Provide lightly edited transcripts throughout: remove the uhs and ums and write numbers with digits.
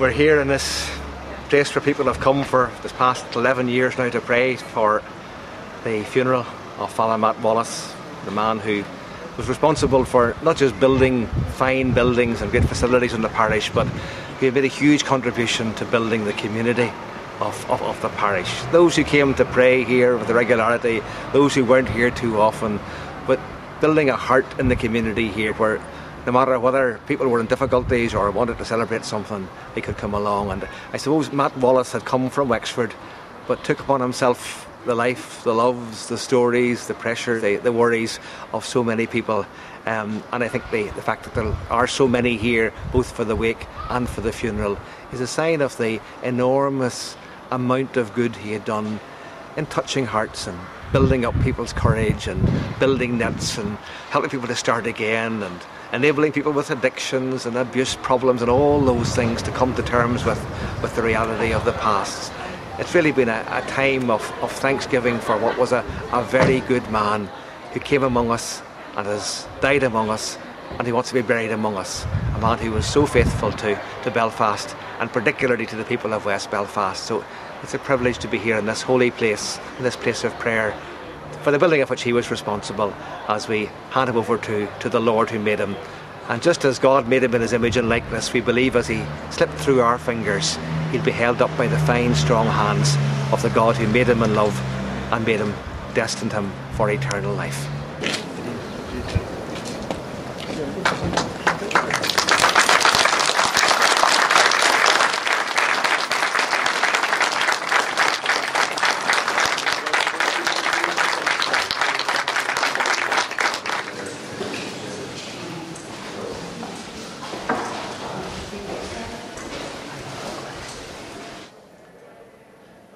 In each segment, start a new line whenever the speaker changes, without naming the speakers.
We're here in this place where people have come for this past 11 years now to pray for the funeral of Father Matt Wallace, the man who was responsible for not just building fine buildings and great facilities in the parish, but he made a huge contribution to building the community of the parish. Those who came to pray here with regularity, those who weren't here too often, but building a heart in the community here where no matter whether people were in difficulties or wanted to celebrate something, they could come along. And I suppose Matt Wallace had come from Wexford, but took upon himself the life, the loves, the stories, the pressure, the worries of so many people. And I think the fact that there are so many here, both for the wake and for the funeral, is a sign of the enormous amount of good he had done in touching hearts and building up people's courage and building nets and helping people to start again and enabling people with addictions and abuse problems and all those things to come to terms with the reality of the past. It's really been a time of thanksgiving for what was a very good man who came among us and has died among us, and he wants to be buried among us. A man who was so faithful to Belfast, and particularly to the people of West Belfast. So it's a privilege to be here in this holy place, in this place of prayer, for the building of which he was responsible, as we hand him over to the Lord who made him. And just as God made him in his image and likeness, we believe as he slipped through our fingers, he'd be held up by the fine, strong hands of the God who made him in love and made him, destined him for eternal life.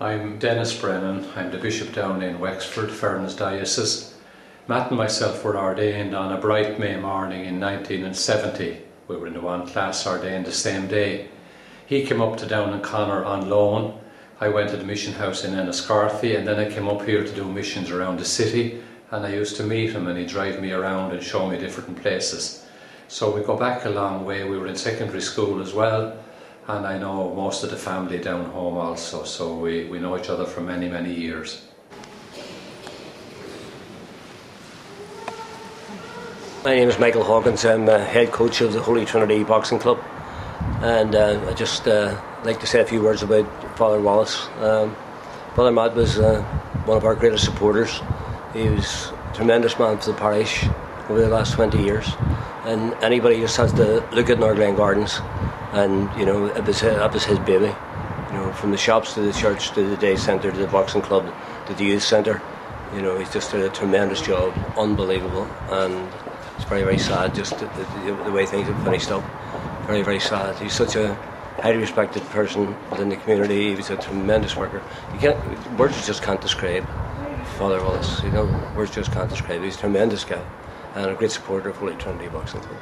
I'm Dennis Brennan. I'm the Bishop down in Wexford, Ferns Diocese. Matt and myself were ordained on a bright May morning in 1970. We were in the one class ordained the same day. He came up to Down in Connor on loan. I went to the mission house in Enniscorthy, and then I came up here to do missions around the city, and I used to meet him and he'd drive me around and show me different places. So we go back a long way. We were in secondary school as well. And I know most of the family down home also, so we know each other for many, many years.
My name is Michael Hawkins. I'm head coach of the Holy Trinity Boxing Club, and I just like to say a few words about Father Wallace. Father Matt was one of our greatest supporters. He was a tremendous man for the parish over the last 20 years, and anybody just has to look at Norglen Gardens. And you know, it was his baby. You know, from the shops to the church to the day centre to the boxing club to the youth centre. You know, he's just did a tremendous job, unbelievable, and it's very, very sad just the way things have finished up. Very, very sad. He's such a highly respected person within the community. He was a tremendous worker. Words just can't describe Father Wallace. You know, words just can't describe. He's a tremendous guy and a great supporter of Holy Trinity Boxing Club.